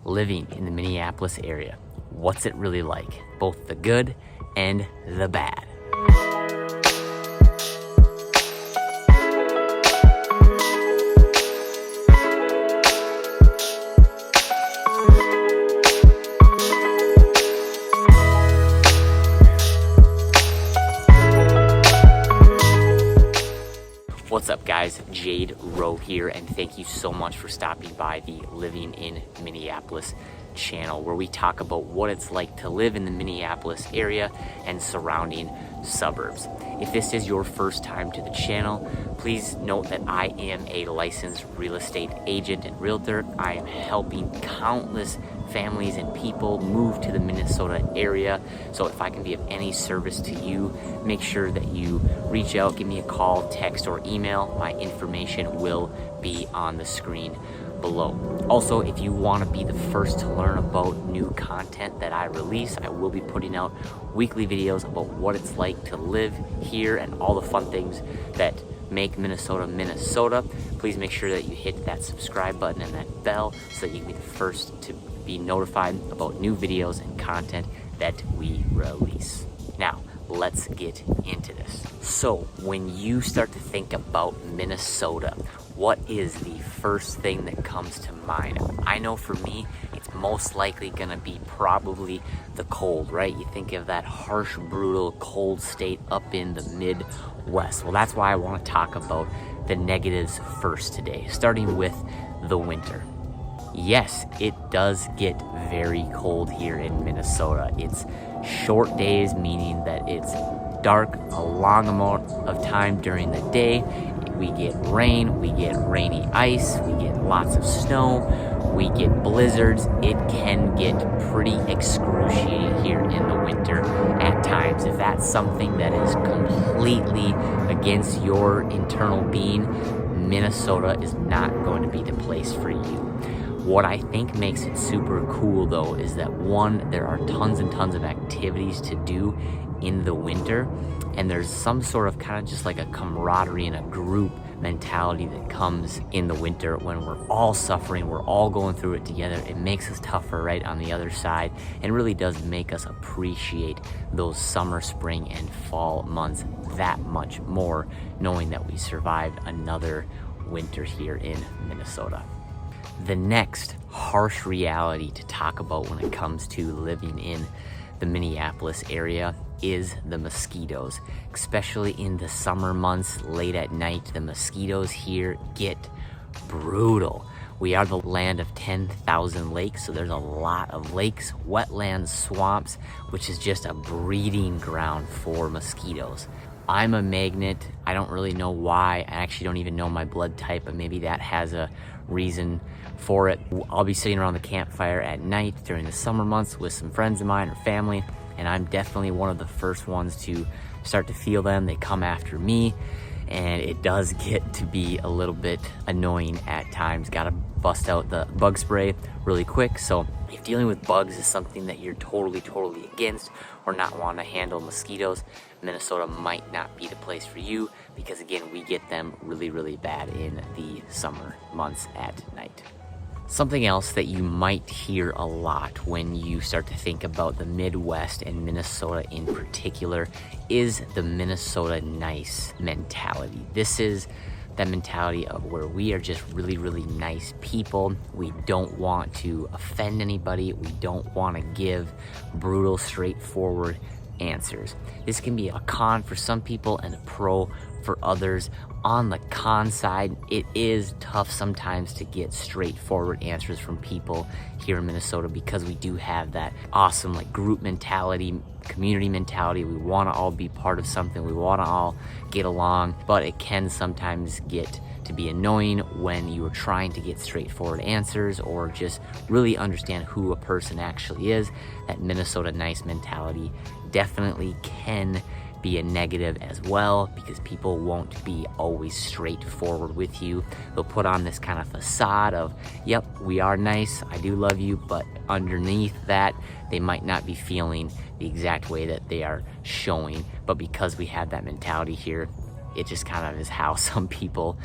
living in the Minneapolis area. What's it really like? Both the good and the bad. What's up guys, Jade Rowe here, and thank you so much for stopping by the Living in Minneapolis channel, where we talk about what it's like to live in the Minneapolis area and surrounding suburbs. If this is your first time to the channel, please note that I am a licensed real estate agent and realtor. I am helping countless families and people move to the Minnesota area. So if I can be of any service to you, make sure that you reach out, give me a call, text, or email. My information will be on the screen below. Also, if you want to be the first to learn about new content that I release, I will be putting out weekly videos about what it's like to live here and all the fun things that make Minnesota, Minnesota. Please make sure that you hit that subscribe button and that bell so that you can be the first to be notified about new videos and content that we release. Now, let's get into this. So, when you start to think about Minnesota, what is the first thing that comes to mind? I know for me, it's most likely gonna be probably the cold, right? You think of that harsh, brutal, cold state up in the Midwest. Well, that's why I wanna talk about the negatives first today, starting with the winter. Yes, it does get very cold here in Minnesota. It's short days, meaning that it's dark a long amount of time during the day. We get rain, we get rainy ice, we get lots of snow, we get blizzards. It can get pretty excruciating here in the winter at times. If that's something that is completely against your internal being, Minnesota is not going to be the place for you. What I think makes it super cool though is that one, there are tons and tons of activities to do in the winter, and there's some sort of kind of just like a camaraderie and a group mentality that comes in the winter when we're all suffering, we're all going through it together. It makes us tougher right on the other side, and really does make us appreciate those summer, spring, and fall months that much more, knowing that we survived another winter here in Minnesota. The next harsh reality to talk about when it comes to living in the Minneapolis area is the mosquitoes. Especially in the summer months, late at night, the mosquitoes here get brutal. We are the land of 10,000 lakes, so there's a lot of lakes, wetlands, swamps, which is just a breeding ground for mosquitoes. I'm a magnet. I don't really know why. I actually don't even know my blood type, but maybe that has a reason for it. I'll be sitting around the campfire at night during the summer months with some friends of mine or family, and I'm definitely one of the first ones to start to feel them. They come after me, and it does get to be a little bit annoying at times. Gotta bust out the bug spray really quick. So if dealing with bugs is something that you're totally against, or not want to handle mosquitoes, Minnesota might not be the place for you, because again, we get them really bad in the summer months at night. Something else that you might hear a lot when you start to think about the Midwest and Minnesota in particular is the Minnesota nice mentality. This is that mentality of where we are just really nice people. We don't want to offend anybody. We don't want to give brutal, straightforward answers. This can be a con for some people and a pro for others. On the con side, it is tough sometimes to get straightforward answers from people here in Minnesota, because we do have that awesome like group mentality, community mentality. We want to all be part of something. We want to all get along, but it can sometimes get to be annoying when you are trying to get straightforward answers or just really understand who a person actually is. That Minnesota nice mentality definitely can be a negative as well, because people won't be always straightforward with you. They'll put on this kind of facade of, yep, we are nice, I do love you, but underneath that, they might not be feeling the exact way that they are showing. But because we have that mentality here, it just kind of is how some people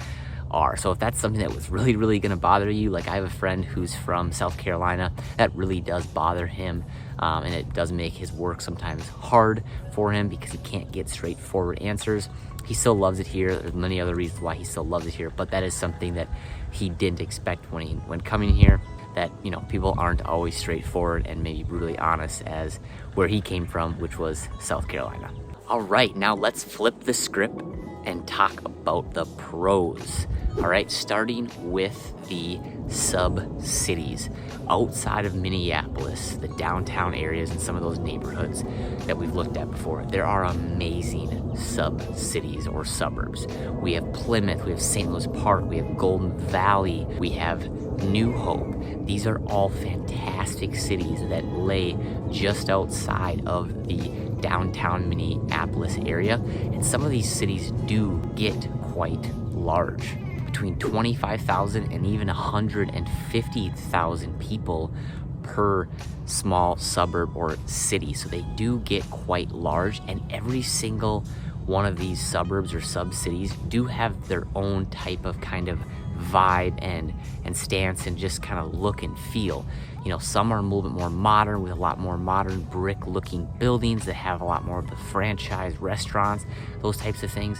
are. So if that's something that was really gonna bother you, like I have a friend who's from South Carolina, that really does bother him. And it does make his work sometimes hard for him because he can't get straightforward answers. He still loves it here. There's many other reasons why he still loves it here, but that is something that he didn't expect when coming here, that, you know, people aren't always straightforward and maybe brutally honest as where he came from, which was South Carolina. All right, now let's flip the script and talk about the pros. All right, starting with the sub-cities. Outside of Minneapolis, the downtown areas and some of those neighborhoods that we've looked at before, there are amazing sub-cities or suburbs. We have Plymouth, we have St. Louis Park, we have Golden Valley, we have New Hope. These are all fantastic cities that lay just outside of the downtown Minneapolis area. And some of these cities do get quite large. Between 25,000 and even 150,000 people per small suburb or city. So they do get quite large, and every single one of these suburbs or sub-cities do have their own type of kind of vibe and stance and just kind of look and feel. You know, some are a little bit more modern with a lot more modern brick looking buildings that have a lot more of the franchise restaurants, those types of things.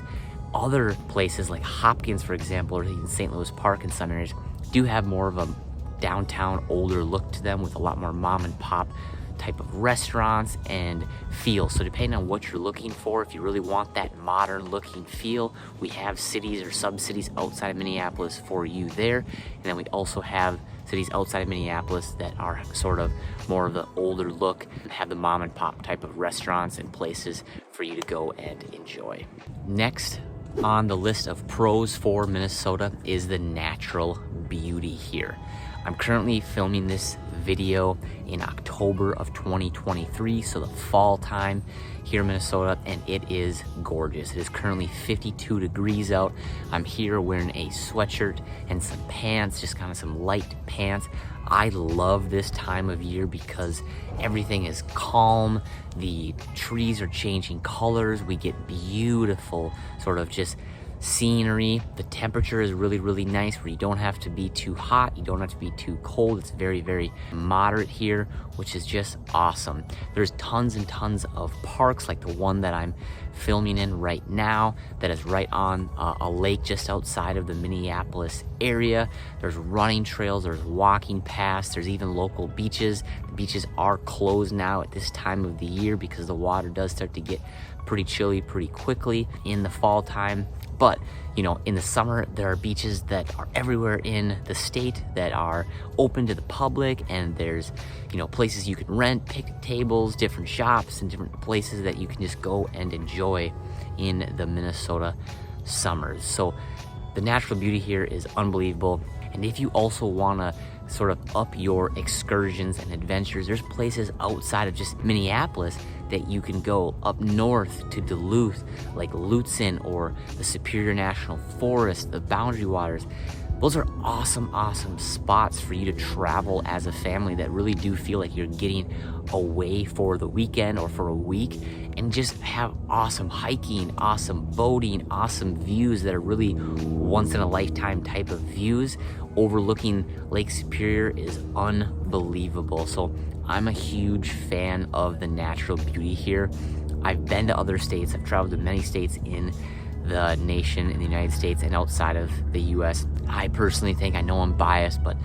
Other places like Hopkins, for example, or even St. Louis Park in some areas do have more of a downtown, older look to them with a lot more mom and pop type of restaurants and feel. So depending on what you're looking for, if you really want that modern looking feel, we have cities or sub-cities outside of Minneapolis for you there. And then we also have cities outside of Minneapolis that are sort of more of the older look, have the mom and pop type of restaurants and places for you to go and enjoy. Next on the list of pros for Minnesota is the natural beauty here. I'm currently filming this video in October of 2023, so the fall time here in Minnesota, and it is gorgeous. It is currently 52 degrees out. I'm here wearing a sweatshirt and some pants, just kind of some light pants. I love this time of year because everything is calm. The trees are changing colors. We get beautiful sort of just scenery. The temperature is really nice where you don't have to be too hot, you don't have to be too cold. It's very moderate here, which is just awesome. There's tons and tons of parks like the one that I'm filming in right now that is right on a lake just outside of the Minneapolis area. There's running trails, there's walking paths, there's even local beaches. The beaches are closed now at this time of the year because the water does start to get pretty chilly pretty quickly in the fall time. But, you know, in the summer, there are beaches that are everywhere in the state that are open to the public, and there's, you know, places you can rent, picnic tables, different shops, and different places that you can just go and enjoy in the Minnesota summers. So the natural beauty here is unbelievable. And if you also want to sort of up your excursions and adventures, there's places outside of just Minneapolis that you can go up north to Duluth, like Lutsen or the Superior National Forest, the Boundary Waters. Those are awesome spots for you to travel as a family that really do feel like you're getting away for the weekend or for a week, and just have awesome hiking, awesome boating, awesome views that are really once in a lifetime type of views. Overlooking Lake Superior is unbelievable. So I'm a huge fan of the natural beauty here. I've been to other states. I've traveled to many states in the nation, in the United States and outside of the US. I personally think, I know I'm biased, but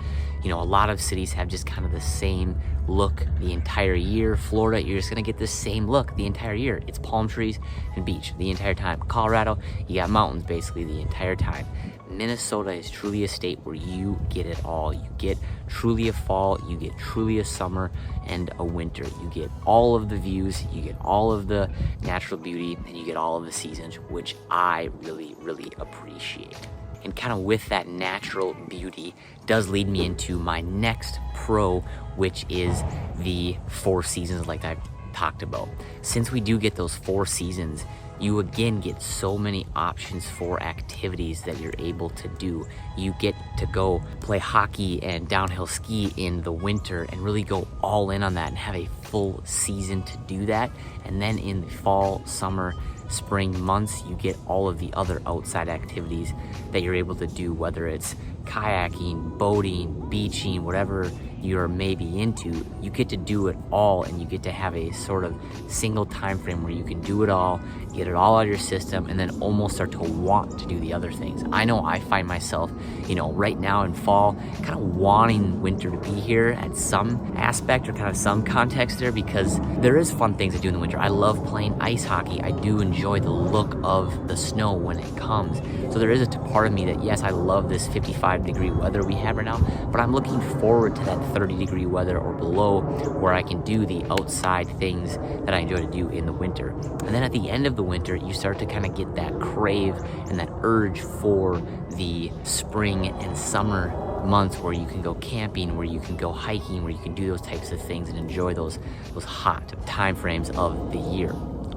you know, a lot of cities have just kind of the same look the entire year. Florida, you're just gonna get the same look the entire year. It's palm trees and beach the entire time. Colorado, you got mountains basically the entire time. Minnesota is truly a state where you get it all. You get truly a fall, you get truly a summer and a winter. You get all of the views, you get all of the natural beauty, and you get all of the seasons, which I really appreciate. And kind of with that natural beauty does lead me into my next pro, which is the 4 seasons like I've talked about. Since we do get those 4 seasons you again get so many options for activities that you're able to do. You get to go play hockey and downhill ski in the winter and really go all in on that and have a full season to do that. And then in the fall, summer, spring months, you get all of the other outside activities that you're able to do, whether it's kayaking, boating, beaching, whatever you're maybe into. You get to do it all, and you get to have a sort of single time frame where you can do it all, get it all out of your system, and then almost start to want to do the other things. I know I find myself, right now in fall, kind of wanting winter to be here at some aspect or kind of some context there, because there is fun things to do in the winter. I love playing ice hockey. I do enjoy the look of the snow when it comes. So there is a part of me that, yes, I love this 55-degree weather we have right now, but I'm looking forward to that 30-degree weather or below, where I can do the outside things that I enjoy to do in the winter. And then at the end of the winter, you start to kind of get that crave and that urge for the spring and summer months, where you can go camping, where you can go hiking, where you can do those types of things and enjoy those hot time frames of the year.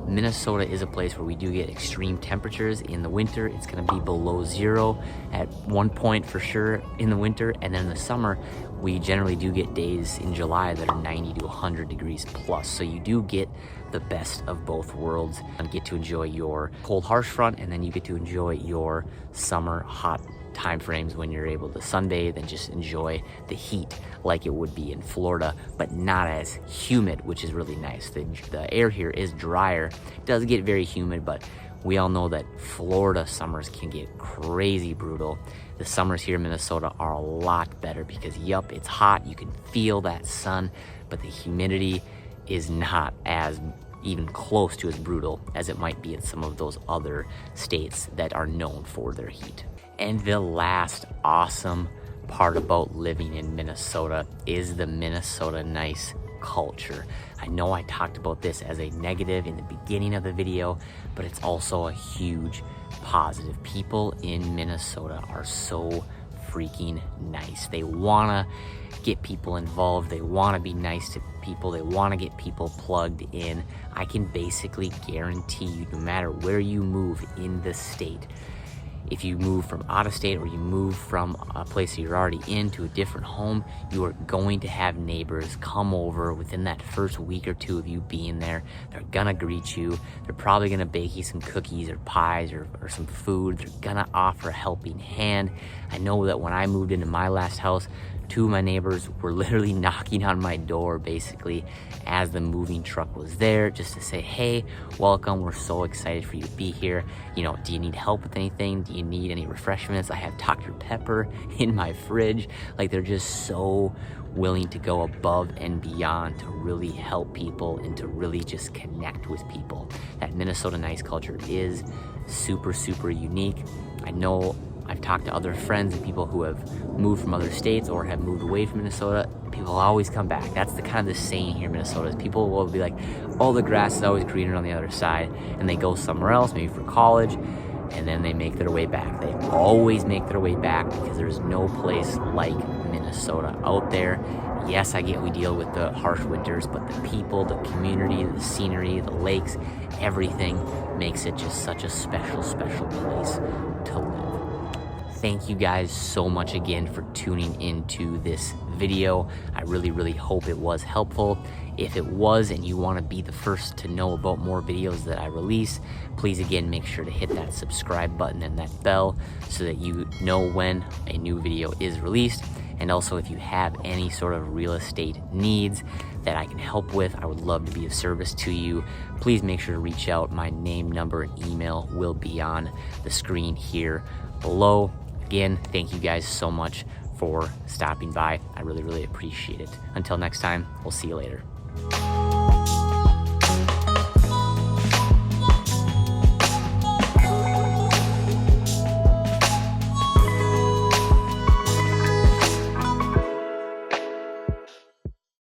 Minnesota is a place where we do get extreme temperatures in the winter. It's going to be below zero at one point for sure in the winter, and then in the summer we generally do get days in July that are 90 to 100 degrees plus. So you do get the best of both worlds and get to enjoy your cold harsh front, and then you get to enjoy your summer hot time frames when you're able to sunbathe and just enjoy the heat like it would be in Florida, but not as humid, which is really nice. The air here is drier. It does get very humid, but we all know that Florida summers can get crazy brutal. The summers here in Minnesota are a lot better because, yup, it's hot. You can feel that sun, but the humidity is not as even close to as brutal as it might be in some of those other states that are known for their heat. And the last awesome part about living in Minnesota is the Minnesota nice culture. I know I talked about this as a negative in the beginning of the video, but it's also a huge positive. People in Minnesota are so freaking nice. They want to get people involved. They want to be nice to people. They want to get people plugged in. I can basically guarantee you, no matter where you move in the state, if you move from out of state or you move from a place that you're already in to a different home, you are going to have neighbors come over within that first week or two of you being there. They're gonna greet you. They're probably gonna bake you some cookies or pies or some food. They're gonna offer a helping hand. I know that when I moved into my last house, two of my neighbors were literally knocking on my door basically as the moving truck was there, just to say, hey, welcome, we're so excited for you to be here. Do you need help with anything? Do you need any refreshments? I have Dr. Pepper in my fridge. Like, they're just so willing to go above and beyond to really help people and to really just connect with people. That Minnesota nice culture is super, super unique. I know I've talked to other friends and people who have moved from other states or have moved away from Minnesota. People always come back. That's the kind of the saying here in Minnesota is people will be like, oh, the grass is always greener on the other side. And they go somewhere else, maybe for college, and then they make their way back. They always make their way back because there's no place like Minnesota out there. Yes, I get we deal with the harsh winters, but the people, the community, the scenery, the lakes, everything makes it just such a special, special place to live. Thank you guys so much again for tuning into this video. I really, really hope it was helpful. If it was and you want to be the first to know about more videos that I release, please again make sure to hit that subscribe button and that bell so that you know when a new video is released. And also, if you have any sort of real estate needs that I can help with, I would love to be of service to you. Please make sure to reach out. My name, number, and email will be on the screen here below. Again, thank you guys so much for stopping by. I really, really appreciate it. Until next time, we'll see you later.